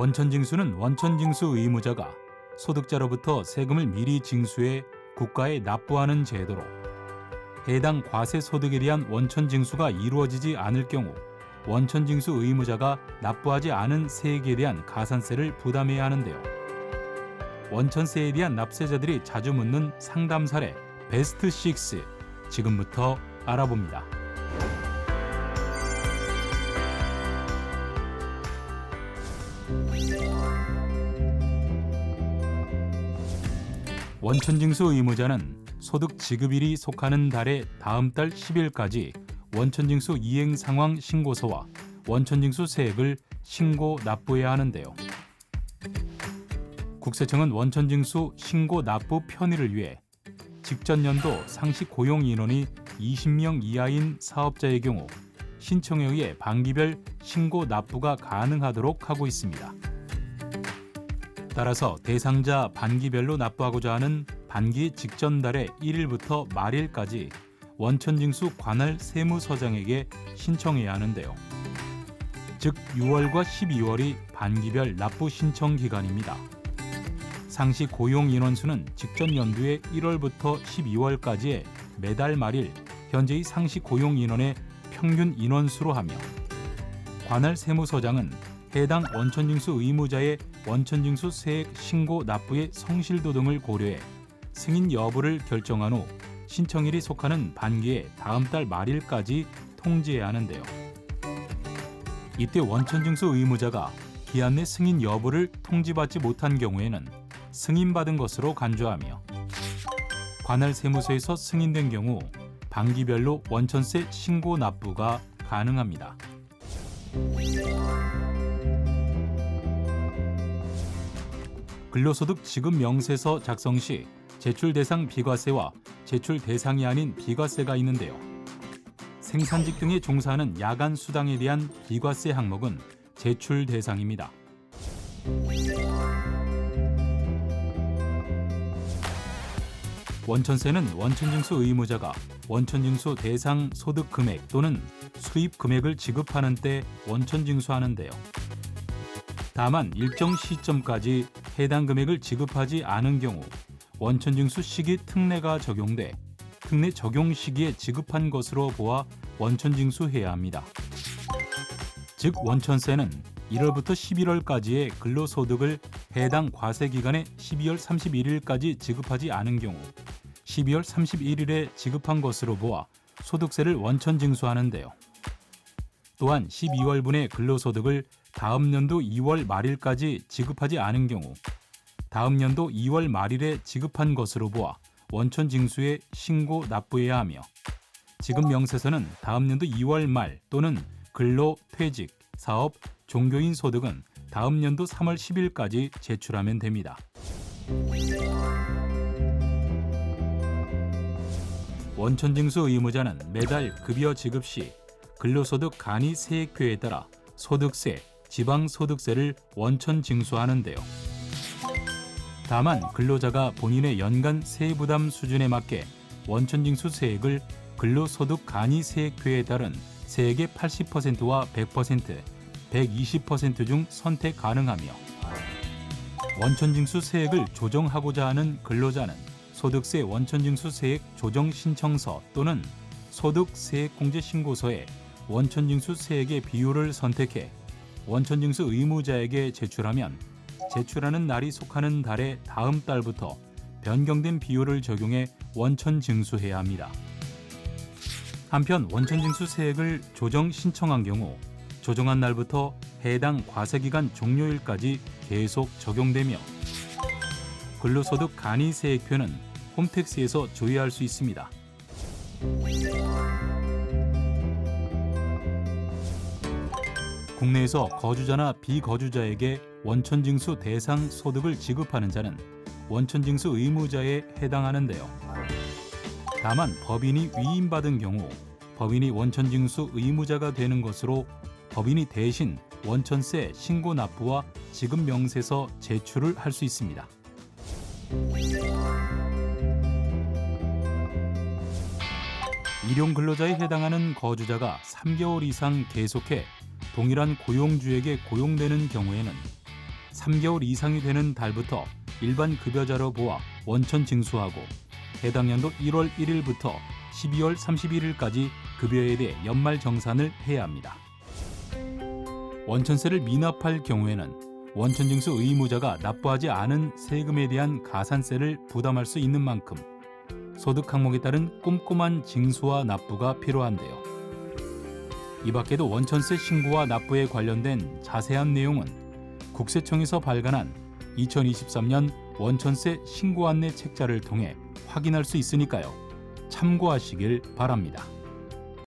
원천징수는 원천징수 의무자가 소득자로부터 세금을 미리 징수해 국가에 납부하는 제도로, 해당 과세 소득에 대한 원천징수가 이루어지지 않을 경우 원천징수 의무자가 납부하지 않은 세액에 대한 가산세를 부담해야 하는데요. 원천세에 대한 납세자들이 자주 묻는 상담 사례 베스트 6, 지금부터 알아봅니다. 원천징수 의무자는 소득 지급일이 속하는 달의 다음 달 10일까지 원천징수 이행 상황 신고서와 원천징수 세액을 신고 납부해야 하는데요. 국세청은 원천징수 신고 납부 편의를 위해 직전 연도 상시 고용 인원이 20명 이하인 사업자의 경우 신청에 의해 반기별 신고 납부가 가능하도록 하고 있습니다. 따라서 대상자 반기별로 납부하고자 하는 반기 직전 달의 1일부터 말일까지 원천징수 관할 세무서장에게 신청해야 하는데요. 즉 6월과 12월이 반기별 납부 신청 기간입니다. 상시 고용 인원수는 직전 연도의 1월부터 12월까지의 매달 말일 현재의 상시 고용 인원의 평균 인원수로 하며, 관할 세무서장은 해당 원천징수 의무자의 원천징수 세액 신고 납부의 성실도 등을 고려해 승인 여부를 결정한 후 신청일이 속하는 반기의 다음 달 말일까지 통지해야 하는데요. 이때 원천징수 의무자가 기한 내 승인 여부를 통지받지 못한 경우에는 승인받은 것으로 간주하며, 관할 세무서에서 승인된 경우 반기별로 원천세 신고 납부가 가능합니다. 근로소득 지급 명세서 작성 시 제출 대상 비과세와 제출 대상이 아닌 비과세가 있는데요. 생산직 등에 종사하는 야간 수당에 대한 비과세 항목은 제출 대상입니다. 원천세는 원천징수 의무자가 원천징수 대상 소득 금액 또는 수입 금액을 지급하는 때 원천징수하는데요. 다만 일정 시점까지 해당 금액을 지급하지 않은 경우 원천징수 시기 특례가 적용돼 특례 적용 시기에 지급한 것으로 보아 원천징수해야 합니다. 즉 원천세는 1월부터 11월까지의 근로소득을 해당 과세기간의 12월 31일까지 지급하지 않은 경우 12월 31일에 지급한 것으로 보아 소득세를 원천징수하는데요. 또한 12월분의 근로소득을 다음 연도 2월 말일까지 지급하지 않은 경우 다음 연도 2월 말일에 지급한 것으로 보아 원천징수에 신고 납부해야 하며, 지급 명세서는 다음 연도 2월 말 또는 근로, 퇴직, 사업, 종교인 소득은 다음 연도 3월 10일까지 제출하면 됩니다. 원천징수 의무자는 매달 급여 지급 시 근로소득 간이 세액표에 따라 소득세, 지방소득세를 원천징수하는데요. 다만 근로자가 본인의 연간 세부담 수준에 맞게 원천징수 세액을 근로소득 간이 세액표에 따른 세액의 80%와 100%, 120% 중 선택 가능하며, 원천징수 세액을 조정하고자 하는 근로자는 소득세 원천징수 세액 조정 신청서 또는 소득세액공제 신고서에 원천징수 세액의 비율을 선택해 원천징수 의무자에게 제출하면 제출하는 날이 속하는 달의 다음 달부터 변경된 비율을 적용해 원천징수해야 합니다. 한편 원천징수 세액을 조정 신청한 경우 조정한 날부터 해당 과세기간 종료일까지 계속 적용되며, 근로소득 간이세액표는 홈택스에서 조회할 수 있습니다. 국내에서 거주자나 비거주자에게 원천징수 대상 소득을 지급하는 자는 원천징수 의무자에 해당하는데요. 다만 법인이 위임받은 경우 법인이 원천징수 의무자가 되는 것으로 법인이 대신 원천세 신고 납부와 지급 명세서 제출을 할 수 있습니다. 일용 근로자에 해당하는 거주자가 3개월 이상 계속해 동일한 고용주에게 고용되는 경우에는 3개월 이상이 되는 달부터 일반 급여자로 보아 원천 징수하고 해당 연도 1월 1일부터 12월 31일까지 급여에 대해 연말 정산을 해야 합니다. 원천세를 미납할 경우에는 원천 징수 의무자가 납부하지 않은 세금에 대한 가산세를 부담할 수 있는 만큼 소득 항목에 따른 꼼꼼한 징수와 납부가 필요한데요. 이 밖에도 원천세 신고와 납부에 관련된 자세한 내용은 국세청에서 발간한 2023년 원천세 신고 안내 책자를 통해 확인할 수 있으니까요. 참고하시길 바랍니다.